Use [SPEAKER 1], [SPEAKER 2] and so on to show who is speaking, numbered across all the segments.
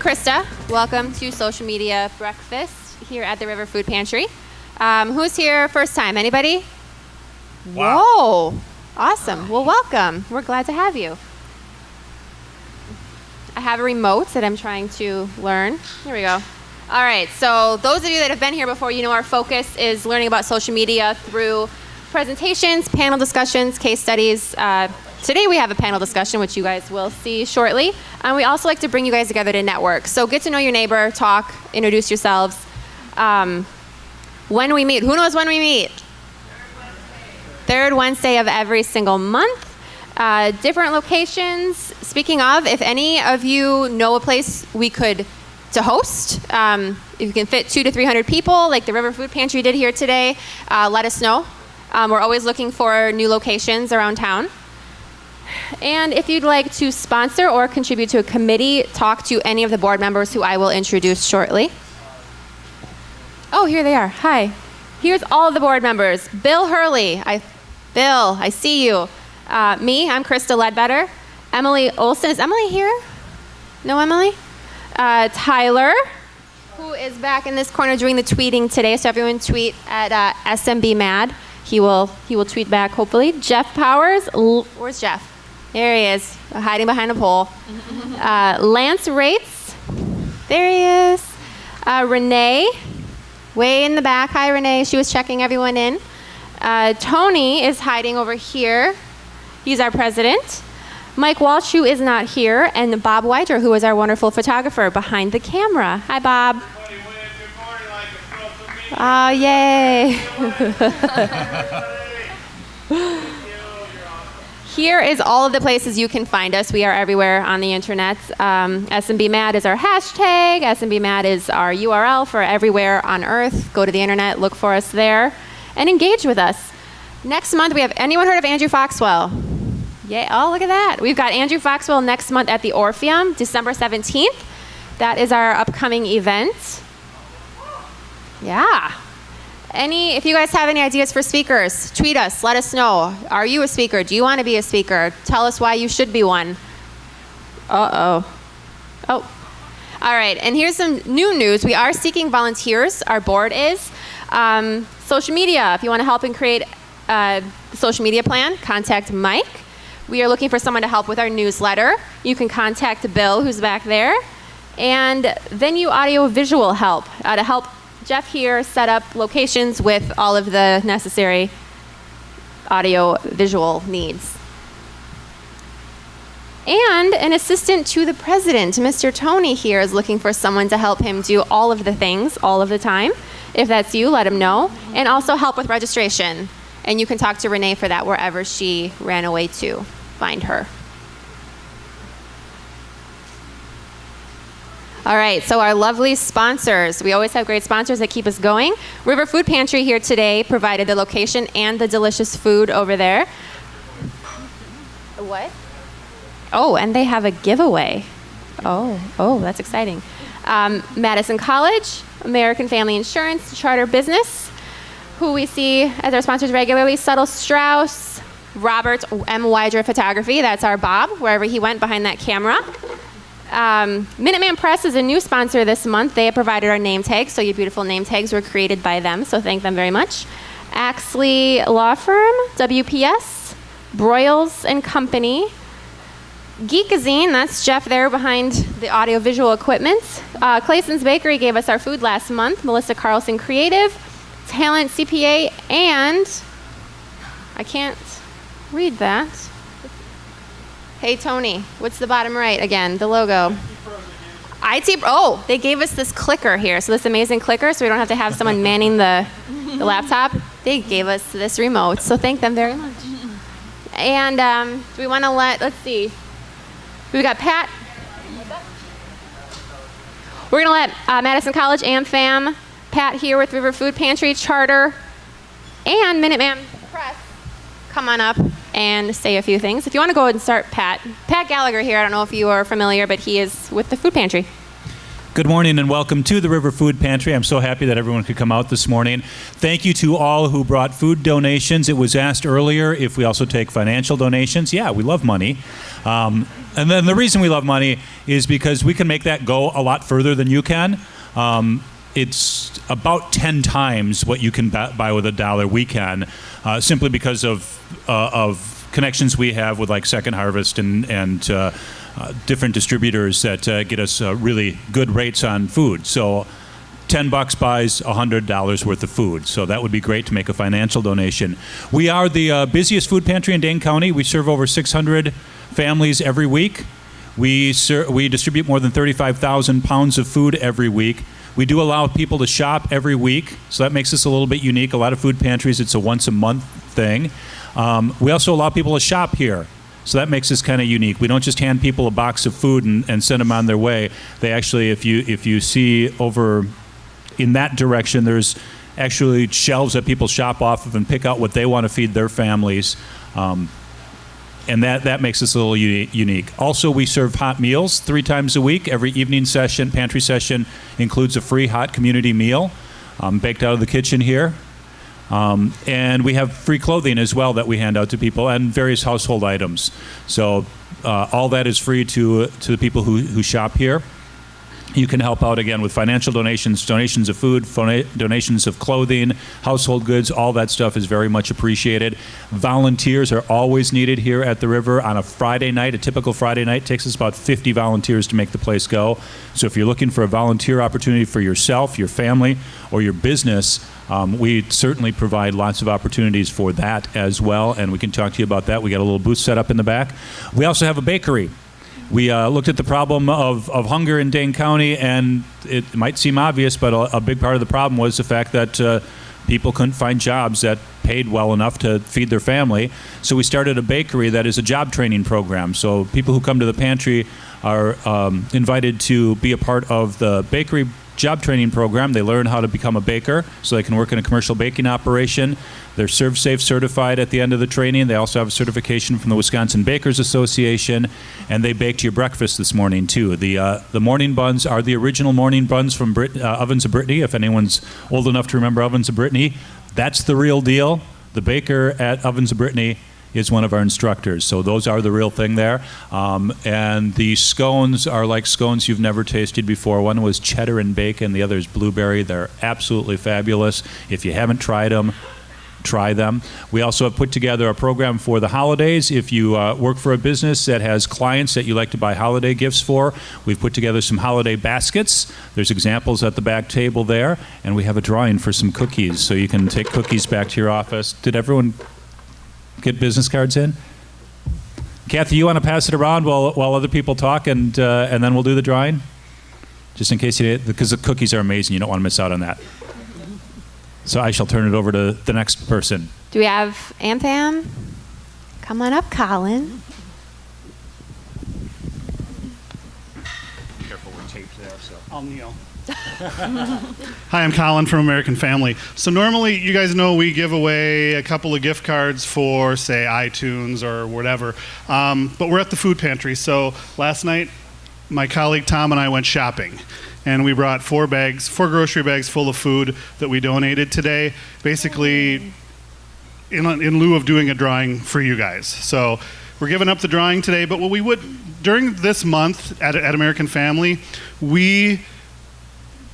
[SPEAKER 1] Krista. Welcome to Social Media Breakfast here at the River Food Pantry. Who's here first time? Anybody?
[SPEAKER 2] Wow.
[SPEAKER 1] Whoa. Awesome. Well, welcome. We're glad to have you. I have a remote that I'm trying to learn. Here we go. All right. So those of you that have been here before, you know our focus is learning about social media through presentations, panel discussions, case studies. Today we have a panel discussion, which you guys will see shortly. And we also like to bring you guys together to network. So get to know your neighbor, talk, introduce yourselves. When we meet, who knows when we meet? Third Wednesday of every single month. Different locations. Speaking of, if any of you know a place we could to host, if you can fit 200 to 300 people, like the River Food Pantry did here today, let us know. We're always looking for new locations around town. And if you'd like to sponsor or contribute to a committee, talk to any of the board members who I will introduce shortly. Oh, here they are. Hi. Here's all of the board members. Bill Hurley. Bill, I see you. Me, I'm Krista Ledbetter. Emily Olson. Is Emily here? No, Emily? Tyler, who is back in this corner doing the tweeting today. So everyone tweet at SMBMad. He will tweet back, hopefully. Jeff Powers. Where's Jeff? There he is, hiding behind a pole. Lance Rates. There he is. Renee, way in the back. Hi, Renee. She was checking everyone in. Tony is hiding over here. He's our president. Mike Walsh, who is not here, and Bob Weider, who is our wonderful photographer behind the camera. Hi, Bob. Oh, yay. Here is all of the places you can find us. We are everywhere on the internet. SMBMad is our hashtag. SMBMad is our URL for everywhere on earth. Go to the internet, look for us there, and engage with us. Next month, we have, anyone heard of Andrew Foxwell? Yeah, oh, look at that. We've got Andrew Foxwell next month at the Orpheum, December 17th. That is our upcoming event. Yeah. If you guys have any ideas for speakers, tweet us, let us know. Are you a speaker? Do you want to be a speaker? Tell us why you should be one. Oh. All right, and here's some new news. We are seeking volunteers, our board is. Social media, if you want to help and create a social media plan, contact Mike. We are looking for someone to help with our newsletter. You can contact Bill, who's back there. And venue audio visual help, to help Jeff here set up locations with all of the necessary audio visual needs. And an assistant to the president, Mr. Tony here, is looking for someone to help him do all of the things all of the time. If that's you, let him know. And also help with registration. And you can talk to Renee for that wherever she ran away to. Find her. All right, so our lovely sponsors. We always have great sponsors that keep us going. River Food Pantry here today provided the location and the delicious food over there. What? Oh, and they have a giveaway. Oh, that's exciting. Madison College, American Family Insurance, Charter Business, who we see as our sponsors regularly, Subtle Strauss, Robert M. Weider Photography, that's our Bob, wherever he went behind that camera. Minuteman Press is a new sponsor this month. They have provided our name tags, so your beautiful name tags were created by them, so thank them very much. Axley Law Firm, WPS, Broyles and Company, Geekazine, that's Jeff there behind the audiovisual equipment. Clayson's Bakery gave us our food last month, Melissa Carlson Creative, Talent CPA, and I can't read that. Hey, Tony, what's the bottom right again? The logo. They gave us this clicker here. So this amazing clicker, so we don't have to have someone manning the laptop. They gave us this remote, so thank them very much. And we want to let's see. We've got Pat. We're going to let Madison College AmFam, Pat here with River Food Pantry, Charter, and Minuteman Press come on up and say a few things. If you want to go ahead and start, Pat Gallagher here. I don't know if you are familiar, but he is with the Food Pantry.
[SPEAKER 2] Good morning and welcome to the River Food Pantry. I'm so happy that everyone could come out this morning. Thank you to all who brought food donations. It was asked earlier if we also take financial donations. Yeah, we love money. And then the reason we love money is because we can make that go a lot further than you can. It's about 10 times what you can buy with $1 we can, simply because of connections we have with like Second Harvest and different distributors that get us really good rates on food. So $10 buys $100 worth of food. So that would be great to make a financial donation. We are the busiest food pantry in Dane County. We serve over 600 families every week. We distribute more than 35,000 pounds of food every week. We do allow people to shop every week, so that makes us a little bit unique. A lot of food pantries, it's a once a month thing. We also allow people to shop here. So that makes us kind of unique. We don't just hand people a box of food and send them on their way. They actually, if you see over in that direction, there's actually shelves that people shop off of and pick out what they want to feed their families. And that makes us a little unique. Also, we serve hot meals 3 times a week. Every evening session, pantry session, includes a free hot community meal baked out of the kitchen here. And we have free clothing as well that we hand out to people and various household items. So all that is free to the people who shop here. You can help out again with financial donations, donations of food, donations of clothing, household goods. All that stuff is very much appreciated. Volunteers are always needed here at the River. On a Friday night, a typical Friday night, takes us about 50 volunteers to make the place go. So if you're looking for a volunteer opportunity for yourself, your family, or your business, we certainly provide lots of opportunities for that as well, and we can talk to you about that. We got a little booth set up in the back. We also have a bakery. We looked at the problem of hunger in Dane County, and it might seem obvious, but a big part of the problem was the fact that people couldn't find jobs that paid well enough to feed their family. So we started a bakery that is a job training program. So people who come to the pantry are invited to be a part of the bakery job training program. They learn how to become a baker so they can work in a commercial baking operation. They're ServSafe certified at the end of the training. They also have a certification from the Wisconsin Bakers Association, and they baked your breakfast this morning too. The morning buns are the original morning buns from Ovens of Brittany. If anyone's old enough to remember Ovens of Brittany, that's the real deal. The baker at Ovens of Brittany is one of our instructors. So those are the real thing there. And the scones are like scones you've never tasted before. One was cheddar and bacon. The other is blueberry. They're absolutely fabulous. If you haven't tried them, try them. We also have put together a program for the holidays. If you work for a business that has clients that you like to buy holiday gifts for, we've put together some holiday baskets. There's examples at the back table there. And we have a drawing for some cookies. So you can take cookies back to your office. Did everyone get business cards in? Kathy, you want to pass it around while other people talk, and then we'll do the drawing? Just in case you did, because the cookies are amazing. You don't want to miss out on that. So I shall turn it over to the next person.
[SPEAKER 1] Do we have AmFam? Come on up, Colin.
[SPEAKER 2] Careful with tape there. So
[SPEAKER 3] I'll kneel. Hi, I'm Colin from American Family. So normally, you guys know we give away a couple of gift cards for, say, iTunes or whatever. But we're at the food pantry. So last night, my colleague Tom and I went shopping. And we brought 4 grocery bags full of food that we donated today, basically in lieu of doing a drawing for you guys. So we're giving up the drawing today, but what we would, during this month at American Family,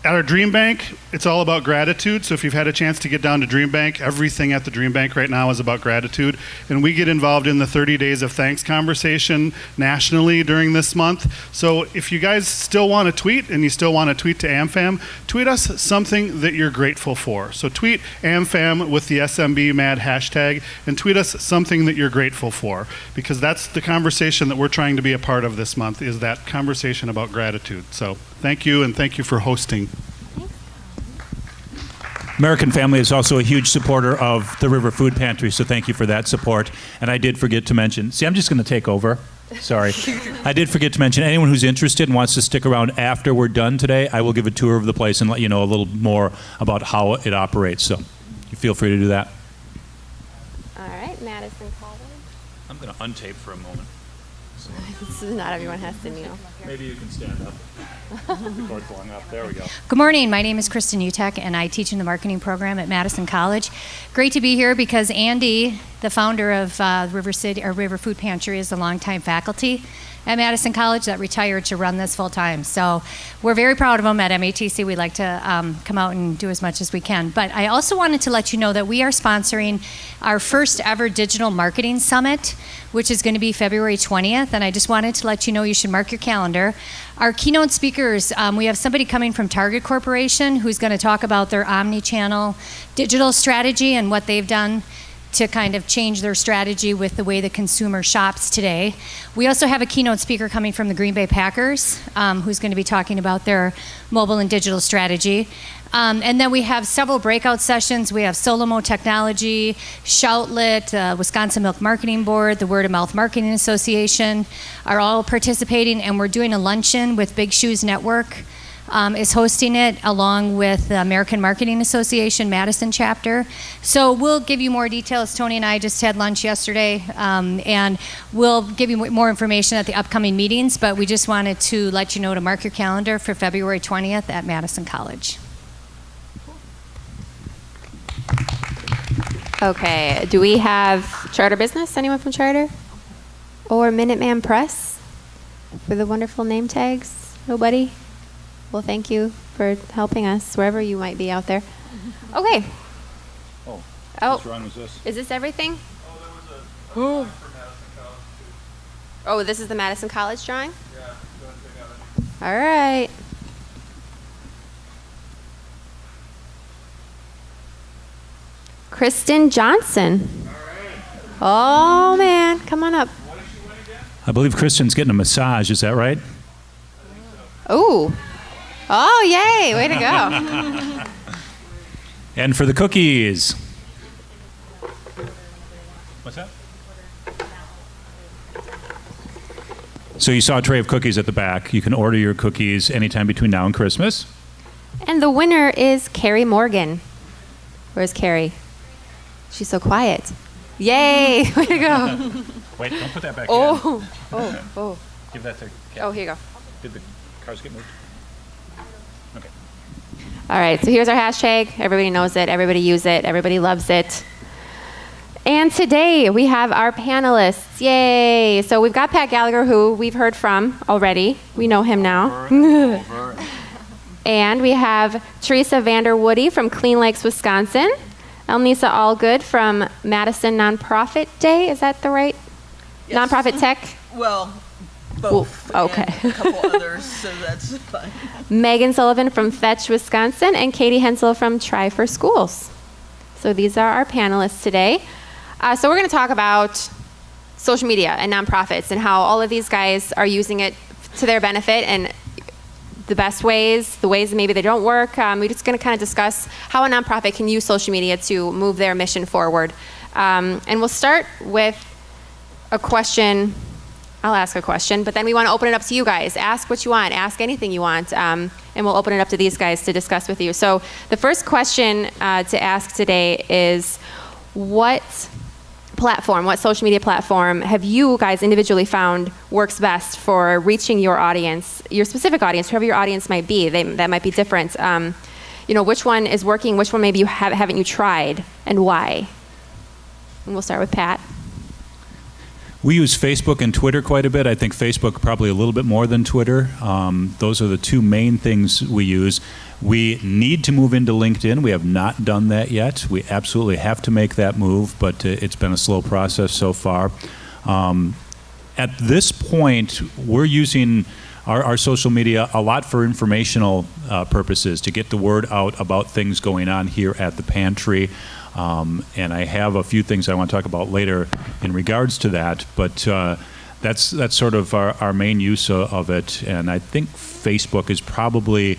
[SPEAKER 3] at our Dream Bank, it's all about gratitude. So if you've had a chance to get down to Dream Bank, everything at the Dream Bank right now is about gratitude. And we get involved in the 30 Days of Thanks conversation nationally during this month. So if you guys still want to tweet, and you still want to tweet to AmFam, tweet us something that you're grateful for. So tweet AmFam with the SMBMad hashtag, and tweet us something that you're grateful for. Because that's the conversation that we're trying to be a part of this month, is that conversation about gratitude. So thank you, and thank you for hosting.
[SPEAKER 2] American Family is also a huge supporter of the River Food Pantry, so thank you for that support. And I did forget to mention, I'm just going to take over. Sorry. I did forget to mention, anyone who's interested and wants to stick around after we're done today, I will give a tour of the place and let you know a little more about how it operates. So you feel free to do that.
[SPEAKER 1] All right, Madison College.
[SPEAKER 2] I'm going to untape for a moment.
[SPEAKER 1] Not everyone has to kneel.
[SPEAKER 2] Maybe you can stand up. The cord's long enough. There we go.
[SPEAKER 4] Good morning. My name is Kristen Utek, and I teach in the marketing program at Madison College. Great to be here because Andy, the founder of River Food Pantry, is a longtime faculty at Madison College that retired to run this full time. So we're very proud of him at MATC. We like to come out and do as much as we can. But I also wanted to let you know that we are sponsoring our first ever digital marketing summit, which is going to be February 20th. And I just wanted to let you know you should mark your calendar. Our keynote speakers, we have somebody coming from Target Corporation who's going to talk about their omni-channel digital strategy and what they've done to kind of change their strategy with the way the consumer shops today. We also have a keynote speaker coming from the Green Bay Packers, who's going to be talking about their mobile and digital strategy. And then we have several breakout sessions. We have Solomo Technology, Shoutlet, Wisconsin Milk Marketing Board, the Word of Mouth Marketing Association are all participating, and we're doing a luncheon with Big Shoes Network. Is hosting it along with the American Marketing Association Madison chapter. So we'll give you more details. Tony and I just had lunch yesterday, and we'll give you more information at the upcoming meetings, but we just wanted to let you know to mark your calendar for February 20th at Madison College.
[SPEAKER 1] Okay, do we have Charter Business? Anyone from Charter? Or Minuteman Press for the wonderful name tags? Nobody? Well, thank you for helping us, wherever you might be out there. Okay.
[SPEAKER 2] Oh,
[SPEAKER 1] Oh,
[SPEAKER 2] which run was this?
[SPEAKER 1] is this everything?
[SPEAKER 5] Oh, there was a drawing for Madison College, too.
[SPEAKER 1] Oh, this is the Madison College drawing?
[SPEAKER 5] Yeah, go ahead and take out it.
[SPEAKER 1] All right. Kristen Johnson. Oh, man. Come on up.
[SPEAKER 2] I believe Kristen's getting a massage. Is that right?
[SPEAKER 1] Ooh. Oh, yay. Way to go.
[SPEAKER 2] And for the cookies. What's that? So you saw a tray of cookies at the back. You can order your cookies anytime between now and Christmas.
[SPEAKER 1] And the winner is Carrie Morgan. Where's Carrie? She's so quiet. Yay. Way to go.
[SPEAKER 2] Wait, don't put that back in.
[SPEAKER 1] Oh.
[SPEAKER 2] Give that to Kat.
[SPEAKER 1] Oh, here you go.
[SPEAKER 2] Did the cars get moved? Okay.
[SPEAKER 1] All right, so here's our hashtag. Everybody knows it. Everybody uses it. Everybody loves it. And today we have our panelists. Yay! So we've got Pat Gallagher, who we've heard from already. We know him now. And we have Teresa Vanderwoody from Clean Lakes, Wisconsin. Elnisa Allgood from Madison Nonprofit Day. Is that the right?
[SPEAKER 6] Yes.
[SPEAKER 1] Nonprofit Tech?
[SPEAKER 6] Well, both.
[SPEAKER 1] Ooh, okay.
[SPEAKER 6] And a couple others, so that's fine.
[SPEAKER 1] Megan Sullivan from Fetch, Wisconsin, and Katie Hensel from Try for Schools. So these are our panelists today. So we're going to talk about social media and nonprofits and how all of these guys are using it to their benefit and the best ways, the ways that maybe they don't work. We're just going to kind of discuss how a nonprofit can use social media to move their mission forward. And we'll start with a question. I'll ask a question, but then we want to open it up to you guys. Ask what you want. Ask anything you want. And we'll open it up to these guys to discuss with you. So the first question to ask today is, what social media platform have you guys individually found works best for reaching your audience, your specific audience, whoever your audience might be? That might be different. Which one is working? Which one maybe haven't you tried, and why? And we'll start with Pat.
[SPEAKER 2] We use Facebook and Twitter quite a bit. I think Facebook probably a little bit more than Twitter. Those are the two main things we use. We need to move into LinkedIn. We have not done that yet. We absolutely have to make that move, but it's been a slow process so far. At this point, we're using our social media a lot for informational purposes, to get the word out about things going on here at the pantry. And I have a few things I want to talk about later in regards to that, but that's sort of our main use of it. And I think Facebook is probably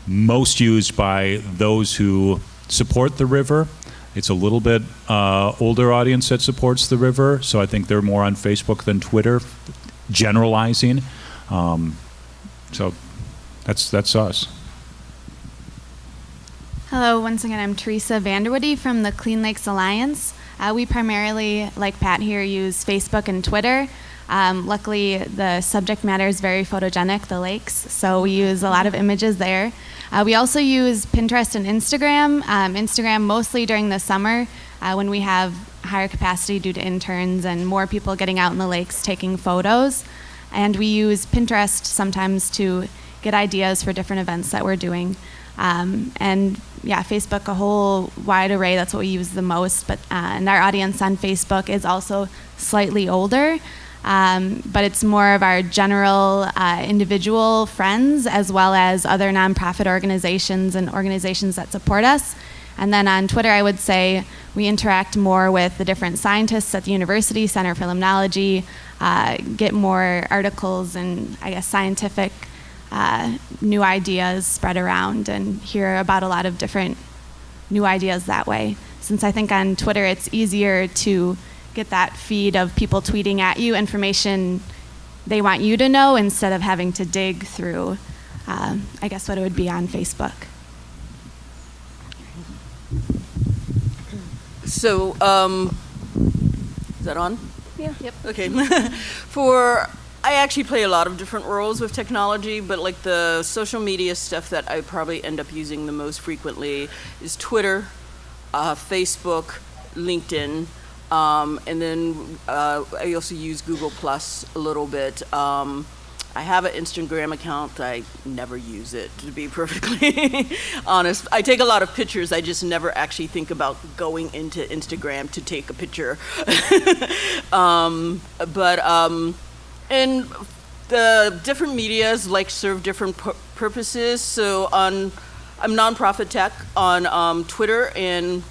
[SPEAKER 2] most used by those who support the river. It's a little bit older audience that supports the river, so I think they're more on Facebook than Twitter, generalizing. So that's us.
[SPEAKER 7] Hello, once again, I'm Teresa Vanderwoody from the Clean Lakes Alliance. We primarily, like Pat here, use Facebook and Twitter. Luckily, the subject matter is very photogenic, the lakes, so we use a lot of images there. We also use Pinterest and Instagram. Instagram mostly during the summer when we have higher capacity due to interns and more people getting out in the lakes taking photos. And we use Pinterest sometimes to get ideas for different events that we're doing. And yeah, Facebook, a whole wide array, that's what we use the most. But and our audience on Facebook is also slightly older, but it's more of our general individual friends as well as other nonprofit organizations and organizations that support us. And then on Twitter, I would say we interact more with the different scientists at the University Center for Limnology, get more articles and, I guess, scientific new ideas spread around and hear about a lot of different new ideas that way. Since I think on Twitter it's easier to get that feed of people tweeting at you information they want you to know instead of having to dig through, I guess, what it would be on Facebook.
[SPEAKER 6] So, is that on?
[SPEAKER 1] Yeah. Yep.
[SPEAKER 6] Okay. I actually play a lot of different roles with technology, but like the social media stuff that I probably end up using the most frequently is Twitter, Facebook, LinkedIn, and then I also use Google Plus a little bit. I have an Instagram account. I never use it, to be perfectly honest. I take a lot of pictures. I just never actually think about going into Instagram to take a picture. And the different medias like serve different purposes. So I'm nonprofit tech on Twitter, and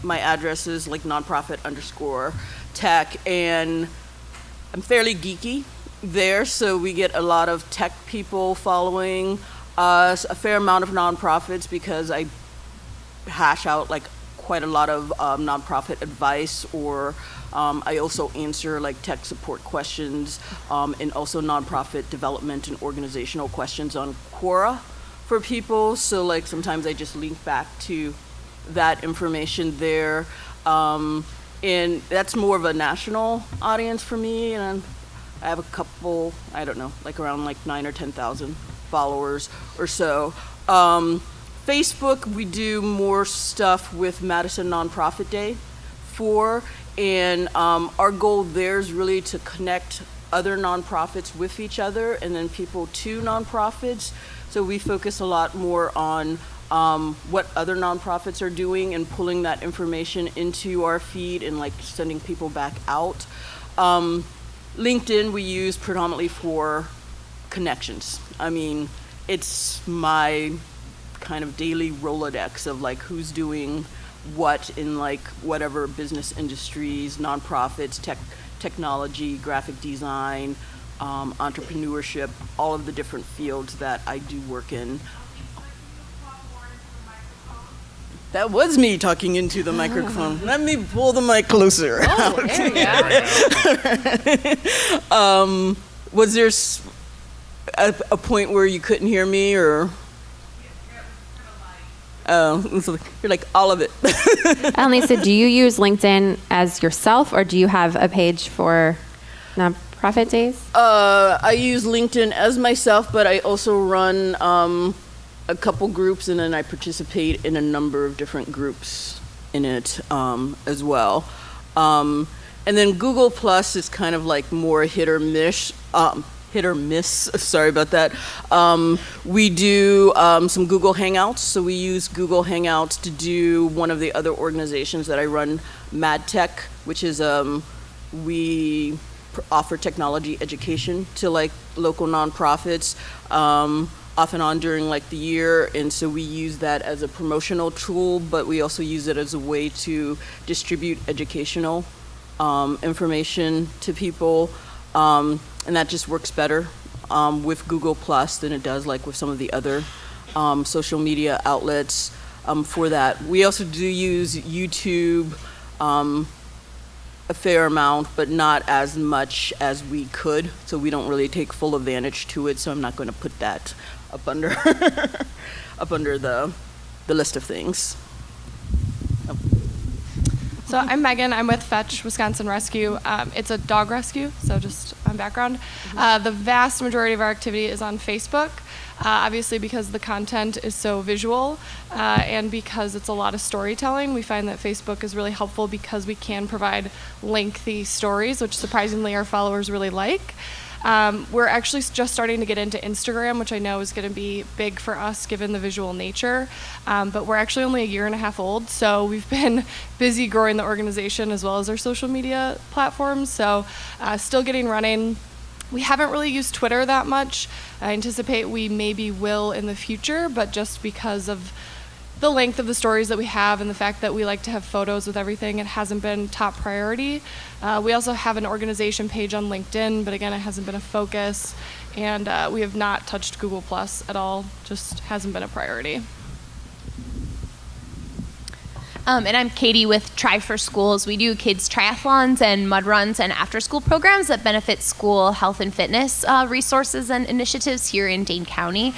[SPEAKER 6] my address is like nonprofit_tech, and I'm fairly geeky there, so we get a lot of tech people following us, a fair amount of nonprofits because I hash out like quite a lot of nonprofit advice, or I also answer like tech support questions and also nonprofit development and organizational questions on Quora for people. So like sometimes I just link back to that information there. And that's more of a national audience for me. And I have a couple, I don't know, like around like 9,000 or 10,000 followers or so. Facebook, we do more stuff with Madison Nonprofit Day and our goal there is really to connect other nonprofits with each other and then people to nonprofits. So we focus a lot more on what other nonprofits are doing and pulling that information into our feed and like sending people back out. LinkedIn we use predominantly for connections. I mean, it's my kind of daily Rolodex of like who's doing what in like whatever business industries, nonprofits, technology, graphic design, entrepreneurship, all of the different fields that I do work in. That was me talking into the microphone. Let me pull the mic closer.
[SPEAKER 1] Oh, there we go.
[SPEAKER 6] Was there a point where you couldn't hear me, or? Oh, you're like all of it.
[SPEAKER 1] And Lisa, do you use LinkedIn as yourself, or do you have a page for nonprofit days?
[SPEAKER 6] I use LinkedIn as myself, but I also run a couple groups, and then I participate in a number of different groups in it as well. And then Google Plus is kind of like more hit or miss. Sorry about that. We do some Google Hangouts. So we use Google Hangouts to do one of the other organizations that I run, Mad Tech, which is we offer technology education to like local nonprofits off and on during like the year, and so we use that as a promotional tool, but we also use it as a way to distribute educational information to people. And that just works better with Google Plus than it does like with some of the other social media outlets for that. We also do use YouTube a fair amount, but not as much as we could, so we don't really take full advantage to it, so I'm not going to put that up under the list of things.
[SPEAKER 8] So
[SPEAKER 5] So I'm Megan. I'm with Fetch Wisconsin Rescue. It's a dog rescue, so just on background. The vast majority of our activity is on Facebook, obviously because the content is so visual and because it's a lot of storytelling. We find that Facebook is really helpful because we can provide lengthy stories, which surprisingly our followers really like. We're actually just starting to get into Instagram, which I know is going to be big for us given the visual nature. But we're actually only a year and a half old, so we've been busy growing the organization as well as our social media platforms. So still getting running. We haven't really used Twitter that much. I anticipate we maybe will in the future, but just because of the length of the stories that we have and the fact that we like to have photos with everything, it hasn't been top priority. We also have an organization page on LinkedIn, but again, it hasn't been a focus. And we have not touched Google Plus at all, just hasn't been a priority.
[SPEAKER 8] And I'm Katie with Try for Schools. We do kids triathlons and mud runs and after-school programs that benefit school health and fitness resources and initiatives here in Dane County.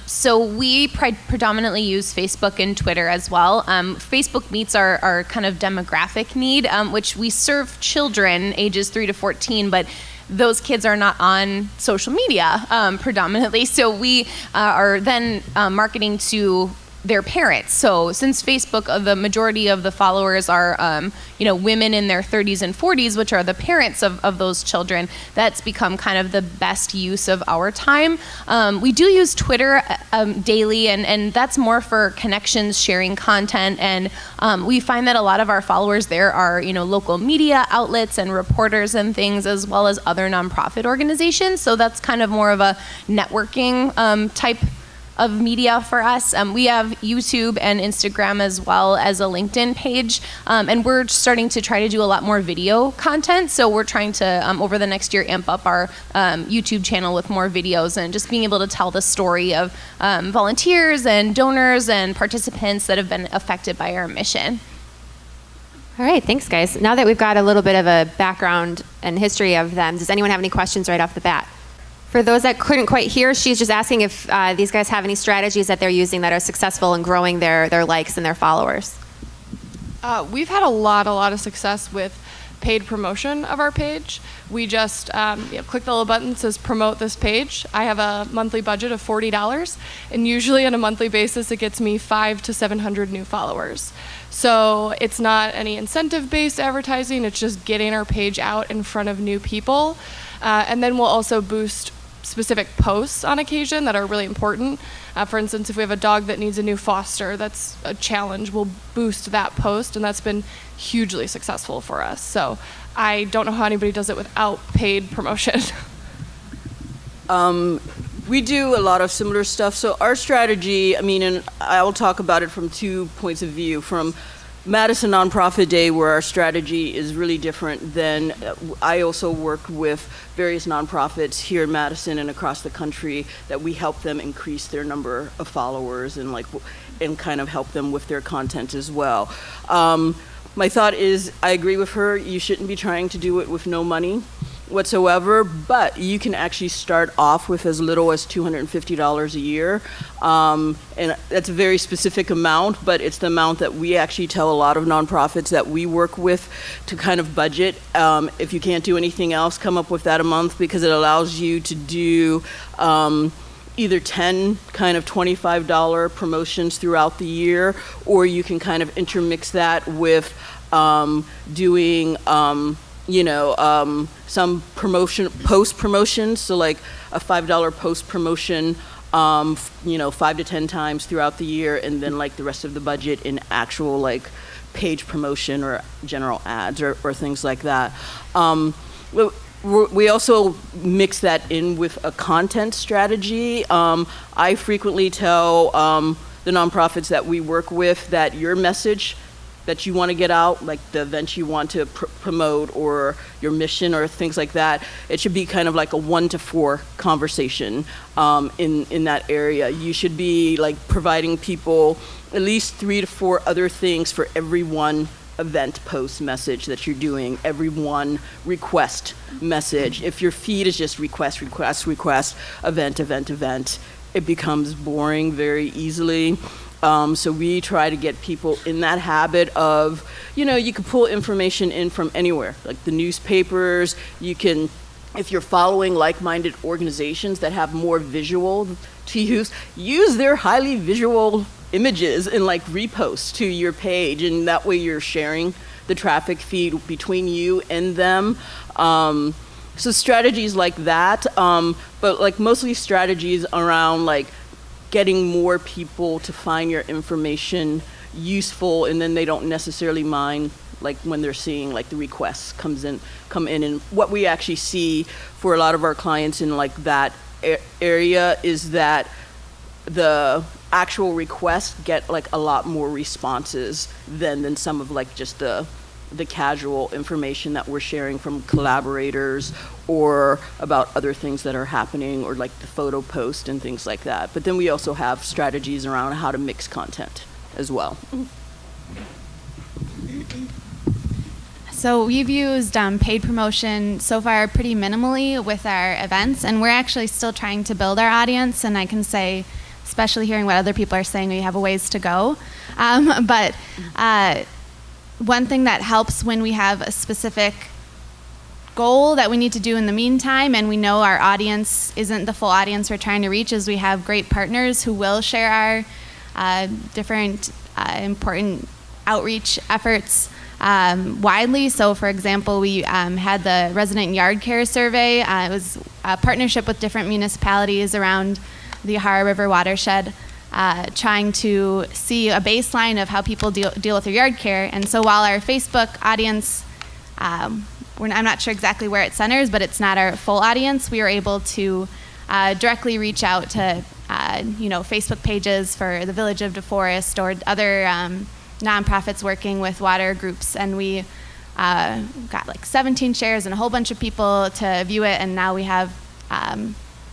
[SPEAKER 8] So we predominantly use Facebook and Twitter as well. Facebook meets our kind of demographic need, which we serve children ages 3 to 14, but those kids are not on social media predominantly. So we are then marketing to their parents. So since Facebook, the majority of the followers are, women in their 30s and 40s, which are the parents of those children, that's become kind of the best use of our time. We do use Twitter daily, and that's more for connections, sharing content, and we find that a lot of our followers there are, local media outlets and reporters and things, as well as other nonprofit organizations. So that's kind of more of a networking type of media for us. We have YouTube and Instagram as well as a LinkedIn page, and we're starting to try to do a lot more video content. So we're trying to, over the next year, amp up our YouTube channel with more videos and just being able to tell the story of volunteers and donors and participants that have been affected by our mission.
[SPEAKER 1] All right, thanks guys. Now that we've got a little bit of a background and history of them, does anyone have any questions right off the bat? For those that couldn't quite hear, she's just asking if these guys have any strategies that they're using that are successful in growing their likes and their followers.
[SPEAKER 5] We've had a lot of success with paid promotion of our page. We just click the little button that says promote this page. I have a monthly budget of $40, and usually on a monthly basis it gets me 500 to 700 new followers. So it's not any incentive-based advertising, it's just getting our page out in front of new people. And then we'll also boost specific posts on occasion that are really important. For instance, if we have a dog that needs a new foster, that's a challenge, we'll boost that post, and that's been hugely successful for us. So I don't know how anybody does it without paid promotion.
[SPEAKER 6] We do a lot of similar stuff. So our strategy, and I will talk about it from 2 points of view. From Madison Nonprofit Day, where our strategy is really different than, I also work with various nonprofits here in Madison and across the country that we help them increase their number of followers and kind of help them with their content as well. My thought is, I agree with her, you shouldn't be trying to do it with no money whatsoever, but you can actually start off with as little as $250 a year, and that's a very specific amount, but it's the amount that we actually tell a lot of nonprofits that we work with to kind of budget. If you can't do anything else, come up with that a month, because it allows you to do either 10 kind of $25 promotions throughout the year, or you can kind of intermix that with doing some post promotions, so like a $5 post promotion, 5 to 10 times throughout the year, and then like the rest of the budget in actual like page promotion or general ads or things like that. We also mix that in with a content strategy. I frequently tell the nonprofits that we work with that your message that you want to get out, like the event you want to promote or your mission or things like that, it should be kind of like a 1 to 4 conversation in that area. You should be like providing people at least 3 to 4 other things for every one event post message that you're doing, every one request message. If your feed is just request, event, it becomes boring very easily. So we try to get people in that habit of, you can pull information in from anywhere, like the newspapers. You can, if you're following like-minded organizations that have more visual to use their highly visual images and like repost to your page, and that way you're sharing the traffic feed between you and them. So strategies like that, but like mostly strategies around like getting more people to find your information useful, and then they don't necessarily mind like when they're seeing like the requests come in. And what we actually see for a lot of our clients in like that area is that the actual requests get like a lot more responses than some of like just the casual information that we're sharing from collaborators or about other things that are happening, or like the photo post and things like that. But then we also have strategies around how to mix content as well.
[SPEAKER 7] So we've used paid promotion so far pretty minimally with our events, and we're actually still trying to build our audience, and I can say, especially hearing what other people are saying, we have a ways to go. But one thing that helps when we have a specific goal that we need to do in the meantime, and we know our audience isn't the full audience we're trying to reach, is we have great partners who will share our different important outreach efforts widely. So for example, we had the resident yard care survey. It was a partnership with different municipalities around the Yahara River watershed, trying to see a baseline of how people deal with their yard care. And so while our Facebook audience, I'm not sure exactly where it centers, but it's not our full audience, we were able to directly reach out to Facebook pages for the Village of DeForest or other nonprofits working with water groups, and we got like 17 shares and a whole bunch of people to view it, and now we have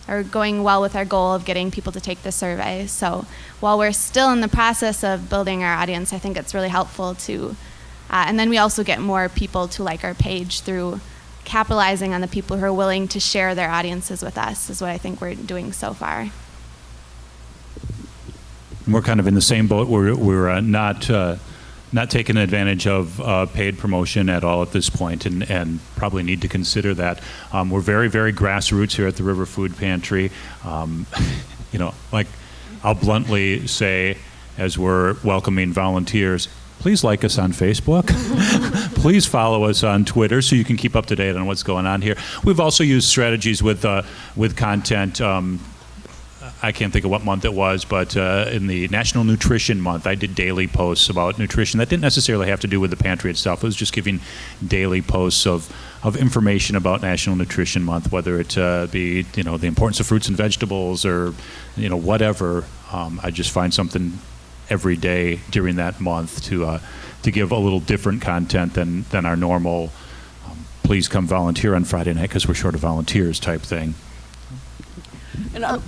[SPEAKER 7] are going well with our goal of getting people to take the survey. So while we're still in the process of building our audience, I think it's really helpful to, and then we also get more people to like our page through capitalizing on the people who are willing to share their audiences with us, is what I think we're doing so far.
[SPEAKER 2] We're kind of in the same boat. We're not taking advantage of paid promotion at all at this point, and probably need to consider that. We're very, very grassroots here at the River Food Pantry. Like I'll bluntly say, as we're welcoming volunteers, please like us on Facebook. Please follow us on Twitter so you can keep up to date on what's going on here. We've also used strategies with content. I can't think of what month it was, but in the National Nutrition Month, I did daily posts about nutrition. That didn't necessarily have to do with the pantry itself. It was just giving daily posts of information about National Nutrition Month, whether it be the importance of fruits and vegetables or whatever. I just find something every day during that month to give a little different content than our normal. Please come volunteer on Friday night because we're short of volunteers type thing.
[SPEAKER 6] And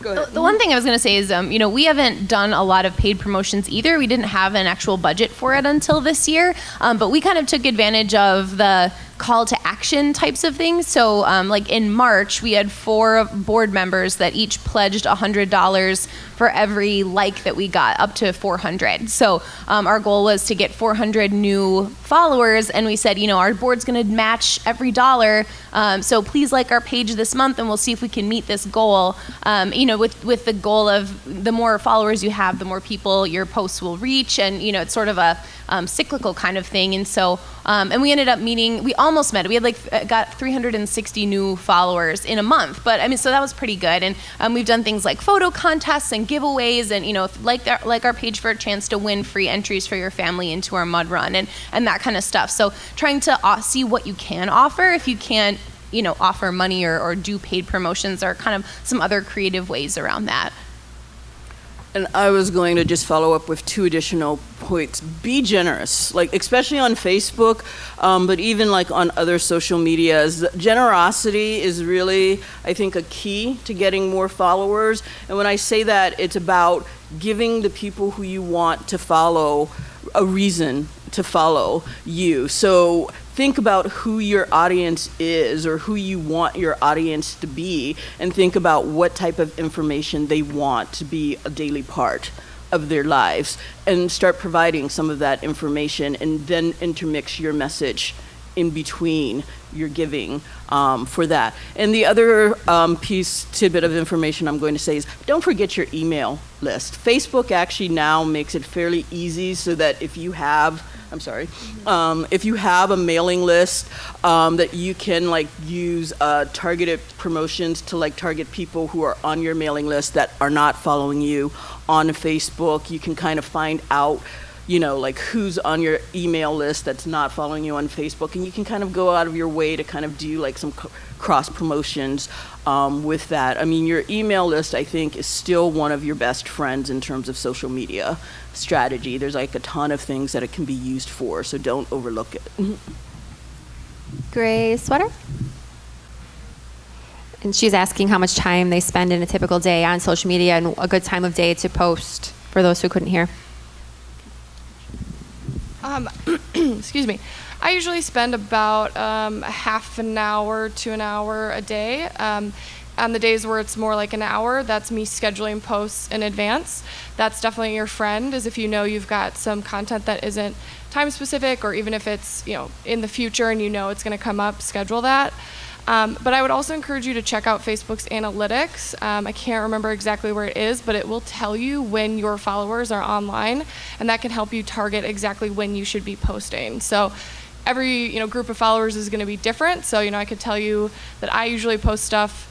[SPEAKER 6] go ahead.
[SPEAKER 8] The one thing I was going to say is, we haven't done a lot of paid promotions either. We didn't have an actual budget for it until this year, but we kind of took advantage of the call to action types of things. So like in March, we had 4 board members that each pledged $100 for every like that we got, up to 400. So our goal was to get 400 new followers, and we said, our board's going to match every dollar. So please like our page this month, and we'll see if we can meet this goal. With the goal of the more followers you have, the more people your posts will reach, and it's sort of a cyclical kind of thing. And so, and we ended up meeting. We almost met. We had got 360 new followers in a month. But so that was pretty good. And we've done things like photo contests and giveaways, and like our page for a chance to win free entries for your family into our mud run and that kind of stuff. So trying to see what you can offer if you can't offer money or do paid promotions, or kind of some other creative ways around that.
[SPEAKER 6] And I was going to just follow up with 2 additional points. Be generous, like especially on Facebook, but even like on other social medias. Generosity is really, I think, a key to getting more followers. And when I say that, it's about giving the people who you want to follow a reason to follow you. So think about who your audience is, or who you want your audience to be, and think about what type of information they want to be a daily part of their lives, and start providing some of that information, and then intermix your message in between your giving for that. And the other tidbit of information I'm going to say is, don't forget your email list. Facebook actually now makes it fairly easy so that if you have if you have a mailing list, that you can like use targeted promotions to like target people who are on your mailing list that are not following you on Facebook. You can kind of find out, like who's on your email list that's not following you on Facebook, and you can kind of go out of your way to kind of do like some cross promotions with that. I mean, your email list, I think, is still one of your best friends in terms of social media strategy. There's like a ton of things that it can be used for, so don't overlook it.
[SPEAKER 1] Gray sweater. And she's asking how much time they spend in a typical day on social media and a good time of day to post for those who couldn't hear.
[SPEAKER 5] Excuse me. I usually spend about a half an hour to an hour a day. On the days where it's more like an hour, that's me scheduling posts in advance. That's definitely your friend, is if you know you've got some content that isn't time specific, or even if it's in the future and it's going to come up, schedule that. But I would also encourage you to check out Facebook's analytics. I can't remember exactly where it is, but it will tell you when your followers are online, and that can help you target exactly when you should be posting. So every group of followers is going to be different. So I could tell you that I usually post stuff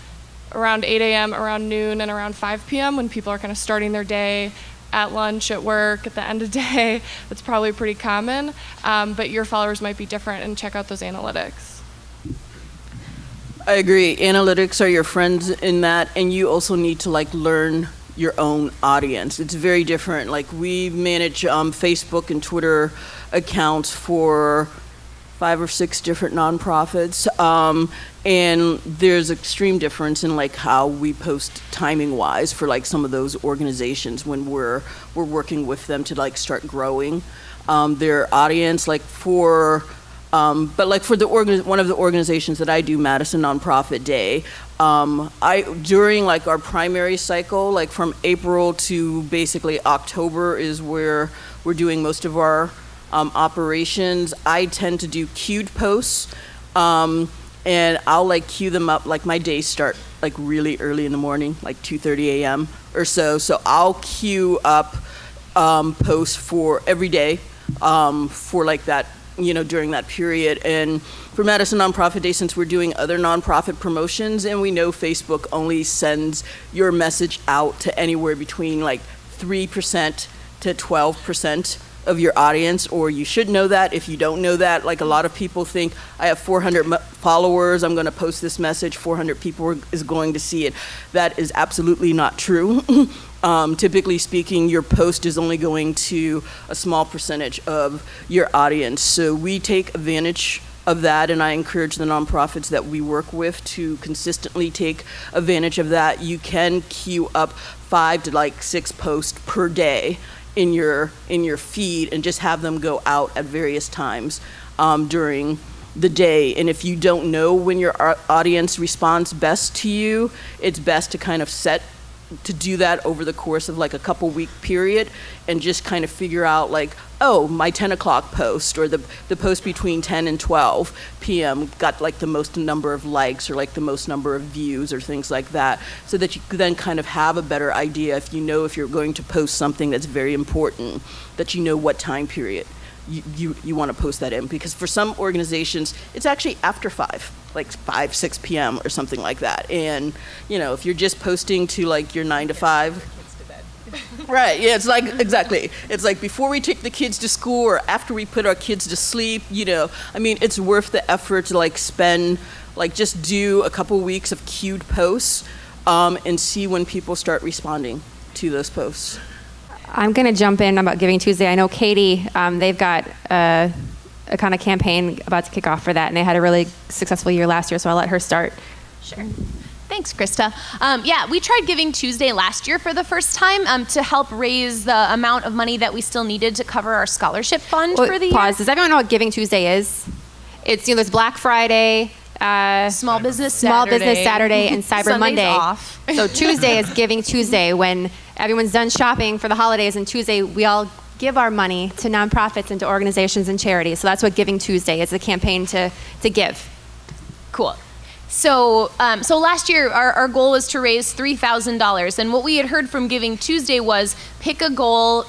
[SPEAKER 5] around 8 a.m., around noon, and around 5 p.m. when people are kind of starting their day, at lunch, at work, at the end of the day. That's probably pretty common. But your followers might be different, and check out those analytics.
[SPEAKER 6] I agree. Analytics are your friends in that, and you also need to like learn your own audience. It's very different. Like we manage Facebook and Twitter accounts for 5 or 6 different nonprofits, and there's extreme difference in like how we post timing wise for like some of those organizations when we're working with them to like start growing their audience. Like for but like for one of the organizations that I do, Madison Nonprofit Day, during like our primary cycle, like from April to basically October is where we're doing most of our operations. I tend to do queued posts, and I'll like queue them up. Like my days start like really early in the morning, like 2:30 a.m. or so. So I'll queue up posts for every day for like that, during that period. And for Madison Nonprofit Day, since we're doing other nonprofit promotions, and we know Facebook only sends your message out to anywhere between like 3% to 12% of your audience, or you should know that. If you don't know that, like a lot of people think, I have 400 followers, I'm going to post this message, 400 people is going to see it. That is absolutely not true. Typically speaking, your post is only going to a small percentage of your audience. So we take advantage of that, and I encourage the nonprofits that we work with to consistently take advantage of that. You can queue up 5 to like 6 posts per day in your feed, and just have them go out at various times during the day. And if you don't know when your audience responds best to you, it's best to kind of to do that over the course of like a couple week period, and just kind of figure out like, oh, my 10 o'clock post or the post between 10 and 12 p.m. got like the most number of likes or like the most number of views or things like that, so that you then kind of have a better idea if you're going to post something that's very important, that you know what time period you want to post that in. Because for some organizations, it's actually after 5, like 5, 6 p.m. or something like that. And, if you're just posting to like your 9 to 5, right, yeah, it's like, exactly. It's like before we take the kids to school or after we put our kids to sleep, it's worth the effort to like spend, like just do a couple weeks of queued posts and see when people start responding to those posts.
[SPEAKER 1] I'm going to jump in about Giving Tuesday. I know Katie, they've got a kind of campaign about to kick off for that, and they had a really successful year last year, so I'll let her start.
[SPEAKER 8] Sure. Thanks, Krista. We tried Giving Tuesday last year for the first time to help raise the amount of money that we still needed to cover our scholarship fund for the year.
[SPEAKER 1] Pause. Does everyone know what Giving Tuesday is? It's, there's Black Friday,
[SPEAKER 8] Small Business
[SPEAKER 1] Saturday, and Cyber
[SPEAKER 8] Sundays
[SPEAKER 1] Monday.
[SPEAKER 8] Off.
[SPEAKER 1] So Tuesday is Giving Tuesday, when everyone's done shopping for the holidays, and Tuesday we all give our money to nonprofits and to organizations and charities. So that's what Giving Tuesday is, a campaign to give.
[SPEAKER 8] Cool. So last year our goal was to raise $3,000, and what we had heard from Giving Tuesday was pick a goal,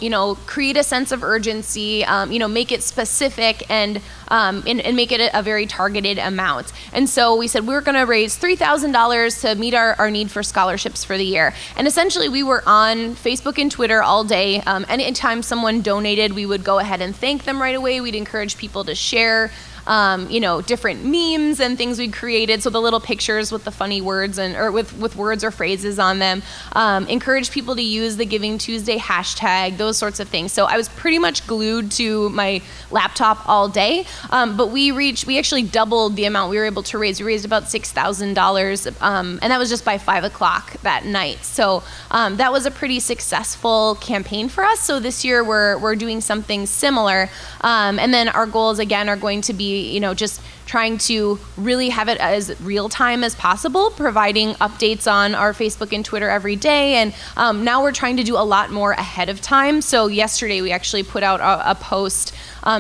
[SPEAKER 8] create a sense of urgency, make it specific and make it a very targeted amount. And so we said we're going to raise $3,000 to meet our need for scholarships for the year. And essentially we were on Facebook and Twitter all day. Anytime someone donated, we would go ahead and thank them right away. We'd encourage people to share different memes and things we created. So the little pictures with the funny words or with words or phrases on them. Encourage people to use the Giving Tuesday hashtag, those sorts of things. So I was pretty much glued to my laptop all day. But we actually doubled the amount we were able to raise. We raised about $6,000, and that was just by 5 o'clock that night. So that was a pretty successful campaign for us. So this year we're doing something similar. And then our goals again are going to be, just trying to really have it as real time as possible, providing updates on our Facebook and Twitter every day. And now we're trying to do a lot more ahead of time. So yesterday we actually put out a post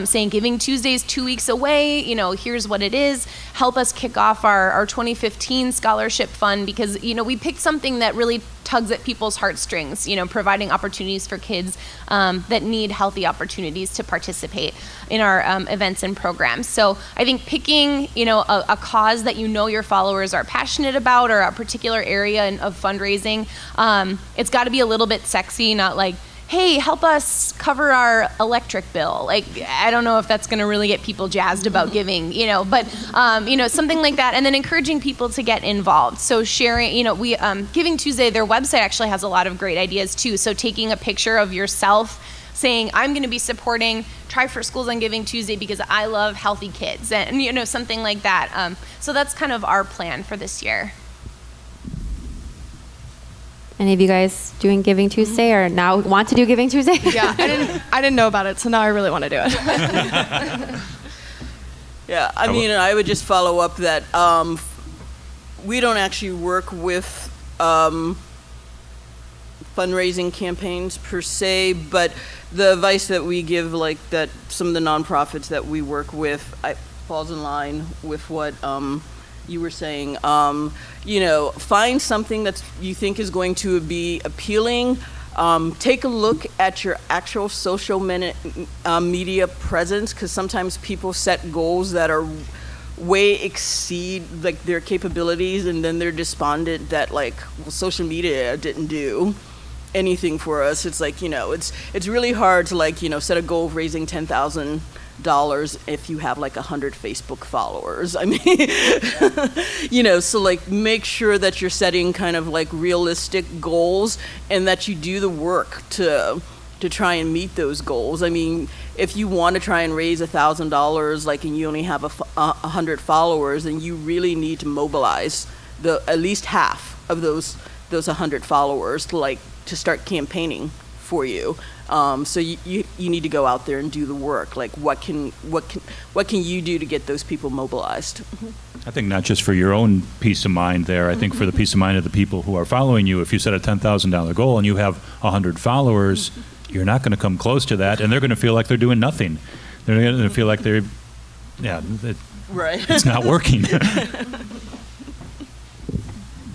[SPEAKER 8] saying Giving Tuesday is 2 weeks away. Here's what it is. Help us kick off our 2015 scholarship fund, because we picked something that really tugs at people's heartstrings, providing opportunities for kids that need healthy opportunities to participate in our events and programs. So I think picking, a cause that your followers are passionate about, or a particular area of fundraising, it's got to be a little bit sexy, not like, hey, help us cover our electric bill. Like, I don't know if that's going to really get people jazzed about giving, but, something like that. And then encouraging people to get involved. So sharing, Giving Tuesday, their website actually has a lot of great ideas too. So taking a picture of yourself saying, I'm going to be supporting Try for Schools on Giving Tuesday because I love healthy kids, and, something like that. So that's kind of our plan for this year.
[SPEAKER 1] Any of you guys doing Giving Tuesday or now want to do Giving Tuesday?
[SPEAKER 5] Yeah, I didn't know about it, so now I really want to do it.
[SPEAKER 6] Yeah, I would just follow up that we don't actually work with fundraising campaigns per se, but the advice that we give, like that some of the nonprofits that we work with, falls in line with what you were saying. Find something that you think is going to be appealing. Take a look at your actual social media presence, because sometimes people set goals that are way exceed their capabilities, and then they're despondent that social media didn't do anything for us. It's it's really hard to set a goal of raising $10,000 if you have 100 Facebook followers. So make sure that you're setting kind of realistic goals, and that you do the work to try and meet those goals. If you want to try and raise $1,000 and you only have 100 followers, then you really need to mobilize at least half of those 100 followers to start campaigning for you. So you need to go out there and do the work. What can you do to get those people mobilized?
[SPEAKER 2] I think not just for your own peace of mind there. I think for the peace of mind of the people who are following you. If you set a $10,000 goal and you have 100 followers, you're not going to come close to that, and they're going to feel like they're doing nothing. They're going to feel like
[SPEAKER 6] right.
[SPEAKER 2] It's not working.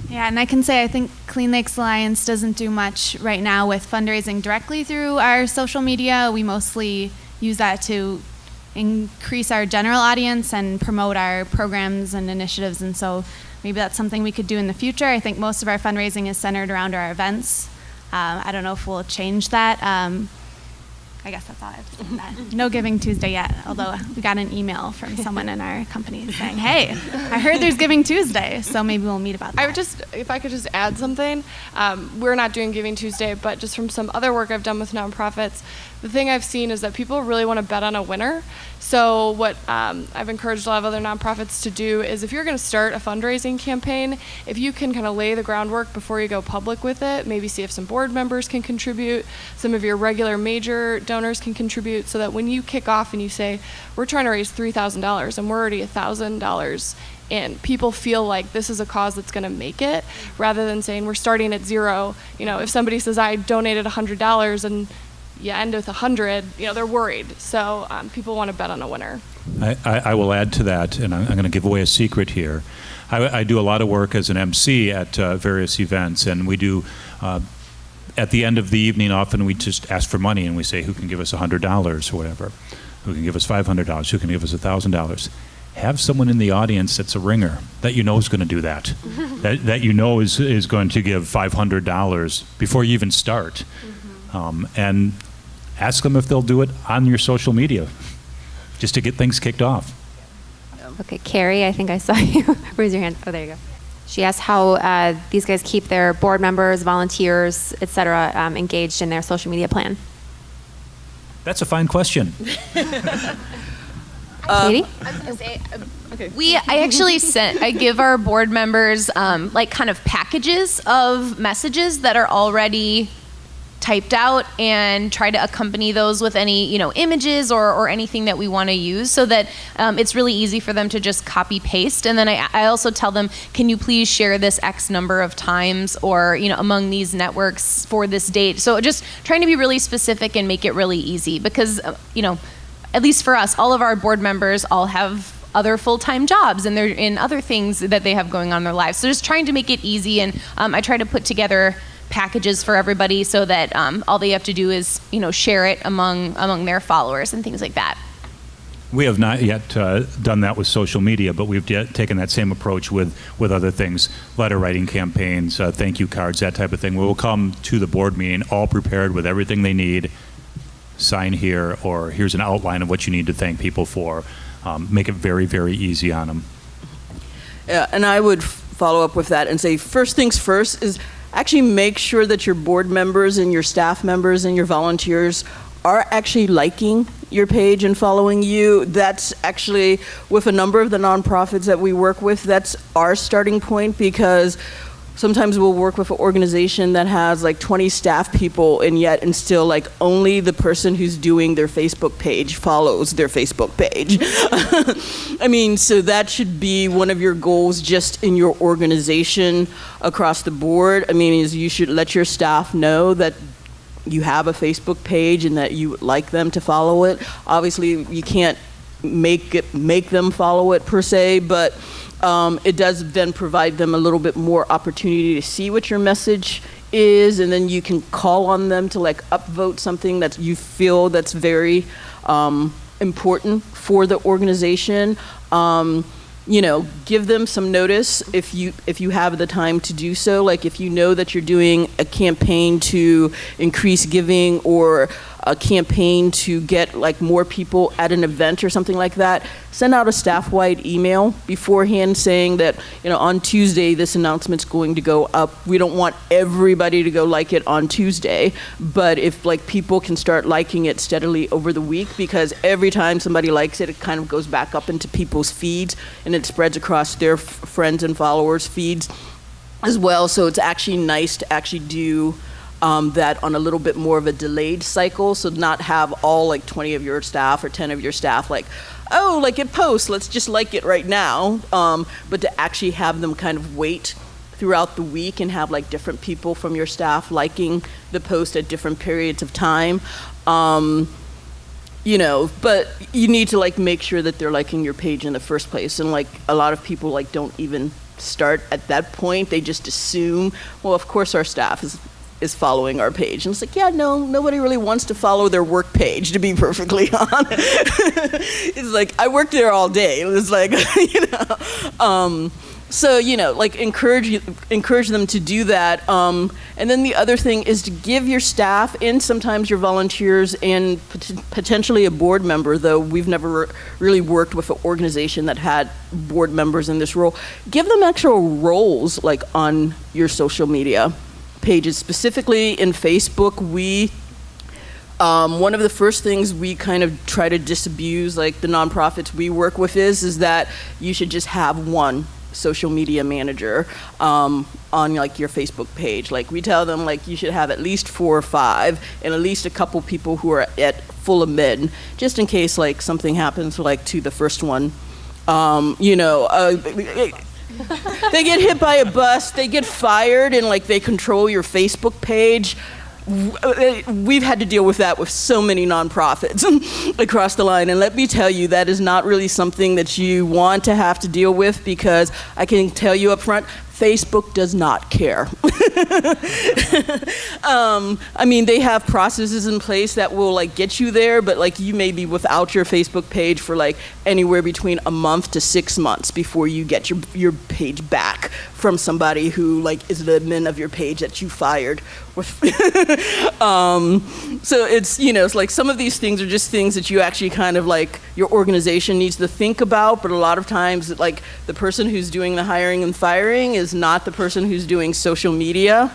[SPEAKER 7] Yeah, and I can say I think Clean Lakes Alliance doesn't do much right now with fundraising directly through our social media. We mostly use that to increase our general audience and promote our programs and initiatives, and so maybe that's something we could do in the future. I think most of our fundraising is centered around our events. I don't know if we'll change that. I guess that's all I have to say on that. No Giving Tuesday yet, although we got an email from someone in our company saying, hey, I heard there's Giving Tuesday, so maybe we'll meet about that.
[SPEAKER 5] If I could just add something, we're not doing Giving Tuesday, but just from some other work I've done with nonprofits, the thing I've seen is that people really want to bet on a winner. So what I've encouraged a lot of other nonprofits to do is, if you're going to start a fundraising campaign, if you can kind of lay the groundwork before you go public with it, maybe see if some board members can contribute, some of your regular major donors can contribute, so that when you kick off and you say, we're trying to raise $3,000 and we're already $1,000 and people feel like this is a cause that's going to make it, rather than saying we're starting at zero. If somebody says I donated $100 and you end with 100, they're worried. So people want to bet on a winner.
[SPEAKER 2] I will add to that, and I'm going to give away a secret here. I do a lot of work as an MC at various events, and we do, at the end of the evening, often we just ask for money, and we say, who can give us $100 or whatever? Who can give us $500? Who can give us $1,000? Have someone in the audience that's a ringer, that you know is going to do that, that you know is going to give $500 before you even start. And ask them if they'll do it on your social media, just to get things kicked off.
[SPEAKER 1] Okay, Carrie, I think I saw you. Raise your hand. Oh, there you go. She asked how these guys keep their board members, volunteers, et cetera, engaged in their social media plan.
[SPEAKER 2] That's a fine question.
[SPEAKER 1] Katie?
[SPEAKER 8] I was gonna say, I give our board members like kind of packages of messages that are already typed out, and try to accompany those with any images or anything that we want to use, so that it's really easy for them to just copy paste. And then I also tell them, can you please share this X number of times, or among these networks for this date. So just trying to be really specific and make it really easy, because at least for us, all of our board members all have other full-time jobs, and they're in other things that they have going on in their lives. So just trying to make it easy, and I try to put together packages for everybody, so that all they have to do is share it among their followers and things like that.
[SPEAKER 2] We have not yet done that with social media, but we've taken that same approach with other things, letter writing campaigns, thank you cards, that type of thing. We will come to the board meeting all prepared with everything they need. Sign here, or here's an outline of what you need to thank people for. Make it very, very easy on them.
[SPEAKER 6] Yeah, and I would follow up with that and say, first things first is actually make sure that your board members and your staff members and your volunteers are actually liking your page and following you. That's actually, with a number of the nonprofits that we work with, that's our starting point, because sometimes we'll work with an organization that has like 20 staff people, and still like only the person who's doing their Facebook page follows their Facebook page. So that should be one of your goals just in your organization across the board. Is you should let your staff know that you have a Facebook page and that you would like them to follow it. Obviously, you can't make them follow it per se, but it does then provide them a little bit more opportunity to see what your message is, and then you can call on them to like upvote something that you feel that's very important for the organization. Give them some notice if you have the time to do so. Like if you know that you're doing a campaign to increase giving, or a campaign to get like more people at an event or something like that, send out a staff-wide email beforehand saying that, on Tuesday this announcement's going to go up. We don't want everybody to go like it on Tuesday, but if like people can start liking it steadily over the week, because every time somebody likes it, it kind of goes back up into people's feeds, and it spreads across their friends and followers' feeds as well. So it's actually nice to actually do that on a little bit more of a delayed cycle, so not have all like 20 of your staff or 10 of your staff like, oh, like it posts, let's just like it right now, but to actually have them kind of wait throughout the week and have like different people from your staff liking the post at different periods of time. But you need to like make sure that they're liking your page in the first place, and like a lot of people like don't even start at that point. They just assume, well, of course our staff is following our page. And it's like, yeah, no, nobody really wants to follow their work page, to be perfectly honest. It's like, I worked there all day. It was like, so, like encourage them to do that. And then the other thing is to give your staff and sometimes your volunteers and potentially a board member, though we've never really worked with an organization that had board members in this role, give them actual roles like on your social media pages. Specifically in Facebook, we one of the first things we kind of try to disabuse like the nonprofits we work with is that you should just have one social media manager on like your Facebook page. Like we tell them like you should have at least 4 or 5 and at least a couple people who are at full admin, just in case like something happens like to the first one They get hit by a bus, they get fired, and like they control your Facebook page. We've had to deal with that with so many nonprofits across the line, and let me tell you, that is not really something that you want to have to deal with, because I can tell you up front, Facebook does not care. I mean, they have processes in place that will like get you there, but like you may be without your Facebook page for like anywhere between a month to 6 months before you get your page back from somebody who like is the admin of your page that you fired. So it's, it's like some of these things are just things that you actually kind of like your organization needs to think about, but a lot of times like the person who's doing the hiring and firing is not the person who's doing social media.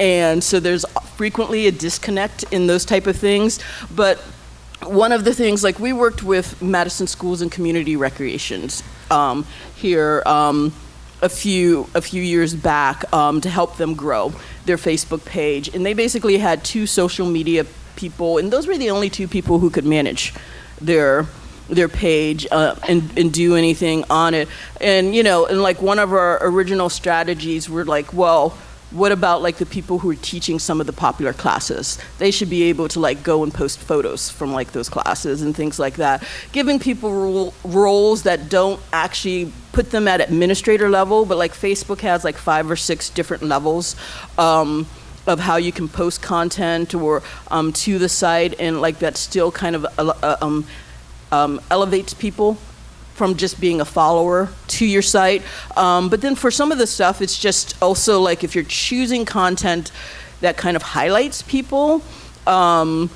[SPEAKER 6] And so there's frequently a disconnect in those type of things. But one of the things, like we worked with Madison Schools and Community Recreations here a few years back to help them grow their Facebook page. And they basically had 2 social media people, and those were the only 2 people who could manage their page and do anything on it. And and like one of our original strategies were like, well, what about like the people who are teaching some of the popular classes? They should be able to like go and post photos from like those classes and things like that. Giving people roles that don't actually put them at administrator level, but like Facebook has like 5 or 6 different levels of how you can post content or to the site, and like that still kind of elevates people from just being a follower to your site. But then for some of the stuff, it's just also like if you're choosing content that kind of highlights people, we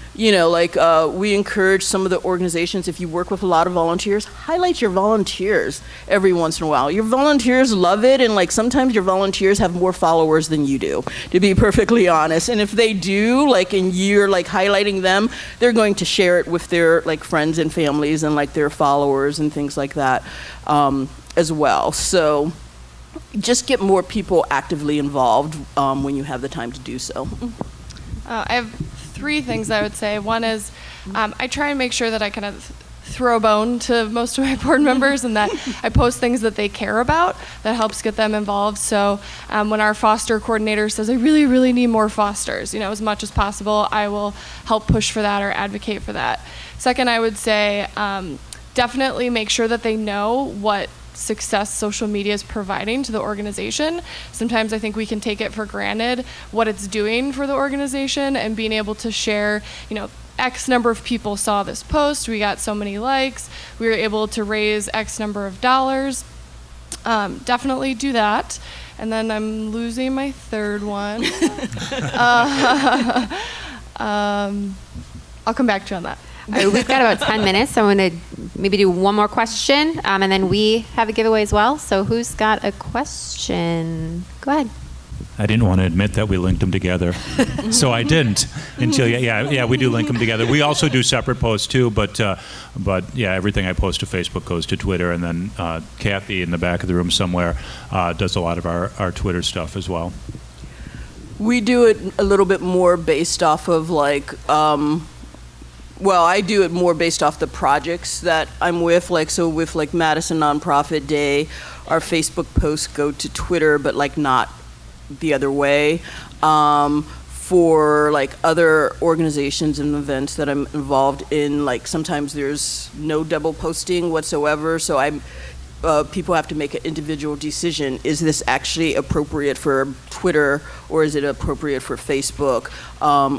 [SPEAKER 6] encourage some of the organizations, if you work with a lot of volunteers, highlight your volunteers every once in a while. Your volunteers love it, and like sometimes your volunteers have more followers than you do, to be perfectly honest. And if they do, like, and you're like highlighting them, they're going to share it with their like friends and families and like their followers and things like that as well. So just get more people actively involved when you have the time to do so.
[SPEAKER 5] I have 3 things I would say. One is I try and make sure that I kind of throw a bone to most of my board members, and that I post things that they care about that helps get them involved. So when our foster coordinator says, I really, really need more fosters, as much as possible, I will help push for that or advocate for that. Second, I would say definitely make sure that they know what success social media is providing to the organization. Sometimes I think we can take it for granted what it's doing for the organization, and being able to share, X number of people saw this post, we got so many likes, we were able to raise X number of dollars. Definitely do that. And then I'm losing my third one. I'll come back to you on that.
[SPEAKER 1] All right, we've got about 10 minutes, so I'm going to maybe do one more question, and then we have a giveaway as well. So who's got a question? Go ahead.
[SPEAKER 2] I didn't want to admit that we linked them together, so I didn't until we do link them together. We also do separate posts too, but everything I post to Facebook goes to Twitter, and then Kathy in the back of the room somewhere does a lot of our Twitter stuff as well.
[SPEAKER 6] We do it a little bit more based off of like. I do it more based off the projects that I'm with. Like, so with like Madison Nonprofit Day, our Facebook posts go to Twitter, but like not the other way. For like other organizations and events that I'm involved in, like sometimes there's no double posting whatsoever. So people have to make an individual decision. Is this actually appropriate for Twitter, or is it appropriate for Facebook,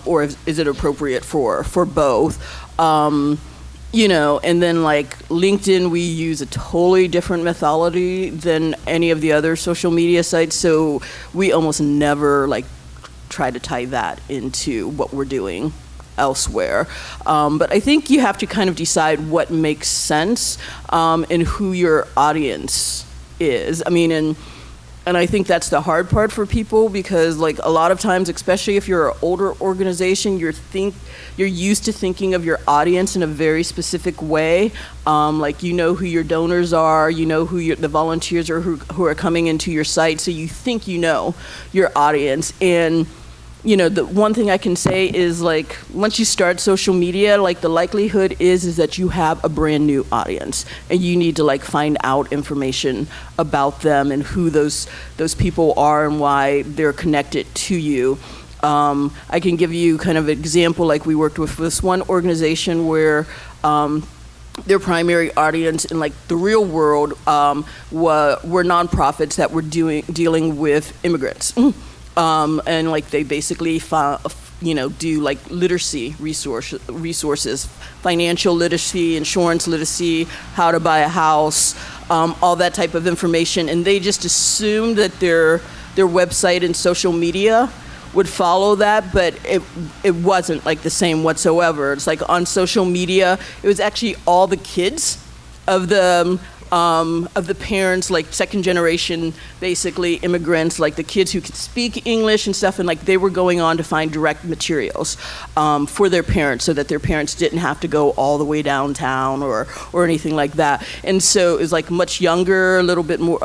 [SPEAKER 6] or is it appropriate for both? And then like LinkedIn, we use a totally different methodology than any of the other social media sites. So we almost never like try to tie that into what we're doing elsewhere. But I think you have to kind of decide what makes sense and who your audience is. I mean, and I think that's the hard part for people, because like a lot of times, especially if you're an older organization, you're used to thinking of your audience in a very specific way. Like who your donors are, who the volunteers are who are coming into your site, so you think your audience. And the one thing I can say is like once you start social media, like the likelihood is that you have a brand new audience, and you need to like find out information about them and who those people are and why they're connected to you. I can give you kind of an example. Like we worked with this one organization where their primary audience in like the real world were nonprofits that were dealing with immigrants. And like they basically do like literacy resources, financial literacy, insurance literacy, how to buy a house, all that type of information. And they just assumed that their website and social media would follow that, but it wasn't like the same whatsoever. It's like on social media, it was actually all the kids of the parents, like second generation, basically immigrants, like the kids who could speak English and stuff, and like they were going on to find direct materials for their parents, so that their parents didn't have to go all the way downtown or anything like that. And so it was like much younger, a little bit more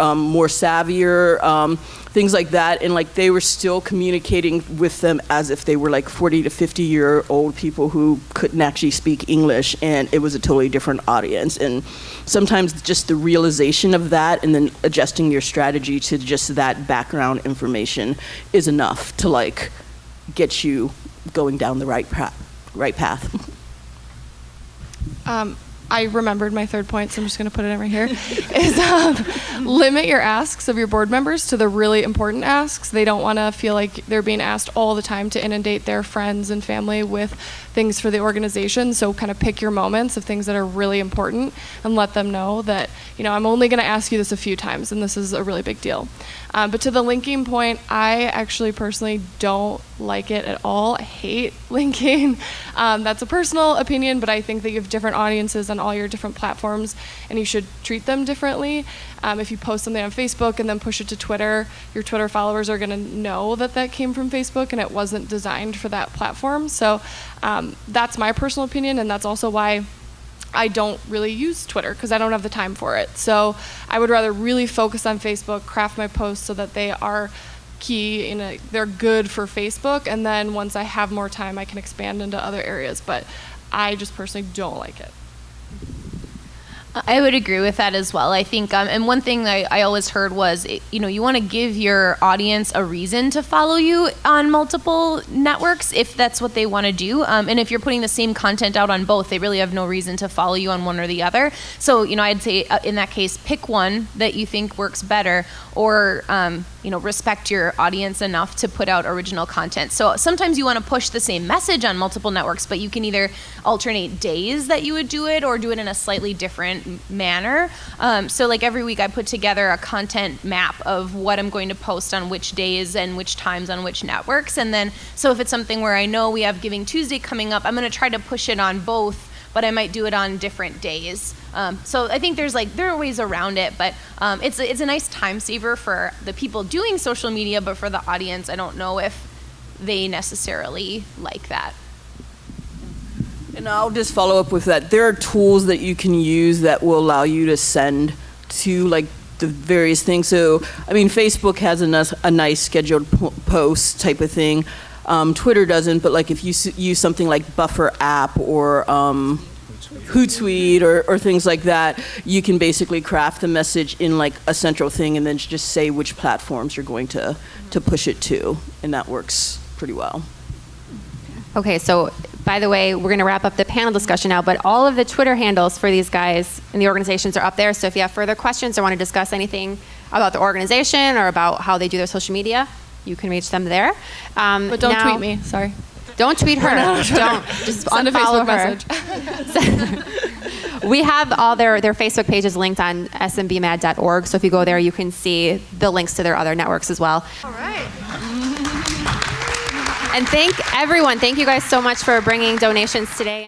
[SPEAKER 6] savvier, things like that, and like they were still communicating with them as if they were like 40 to 50-year-old people who couldn't actually speak English, and it was a totally different audience. And sometimes just the realization of that and then adjusting your strategy to just that background information is enough to like get you going down the right path.
[SPEAKER 5] I remembered my third point, so I'm just going to put it in right here, is limit your asks of your board members to the really important asks. They don't want to feel like they're being asked all the time to inundate their friends and family with things for the organization. So kind of pick your moments of things that are really important and let them know that, I'm only going to ask you this a few times, and this is a really big deal. But to the linking point, I actually personally don't like it at all. I hate linking. That's a personal opinion, but I think that you have different audiences on all your different platforms, and you should treat them differently. If you post something on Facebook and then push it to Twitter, your Twitter followers are going to know that came from Facebook and it wasn't designed for that platform. So that's my personal opinion, and that's also why I don't really use Twitter, because I don't have the time for it. So I would rather really focus on Facebook, craft my posts so that they are key, they're good for Facebook, and then once I have more time, I can expand into other areas. But I just personally don't like it.
[SPEAKER 8] I would agree with that as well. I think, and one thing I always heard was, you want to give your audience a reason to follow you on multiple networks if that's what they want to do. And if you're putting the same content out on both, they really have no reason to follow you on one or the other. So, I'd say in that case, pick one that you think works better, or, respect your audience enough to put out original content. So sometimes you want to push the same message on multiple networks, but you can either alternate days that you would do it or do it in a slightly different manner. So like every week I put together a content map of what I'm going to post on which days and which times on which networks. And then, so if it's something where I know we have Giving Tuesday coming up, I'm going to try to push it on both, but I might do it on different days. So I think there are ways around it, but it's a nice time saver for the people doing social media, but for the audience, I don't know if they necessarily like that.
[SPEAKER 6] And I'll just follow up with that. There are tools that you can use that will allow you to send to like the various things. So, Facebook has a nice scheduled post type of thing. Twitter doesn't, but like if you use something like Buffer app or Hootsuite or things like that, you can basically craft the message in like a central thing and then just say which platforms you're going to push it to, and that works pretty well.
[SPEAKER 1] Okay, so by the way, we're going to wrap up the panel discussion now, but all of the Twitter handles for these guys and the organizations are up there. So if you have further questions or want to discuss anything about the organization or about how they do their social media, you can reach them there.
[SPEAKER 5] But don't tweet me, sorry.
[SPEAKER 1] Don't tweet her. Don't. Just
[SPEAKER 5] send a
[SPEAKER 1] unfollow
[SPEAKER 5] Facebook
[SPEAKER 1] her. We have all their Facebook pages linked on SMBMad.org. So if you go there, you can see the links to their other networks as well.
[SPEAKER 5] All right.
[SPEAKER 1] And thank everyone. Thank you guys so much for bringing donations today.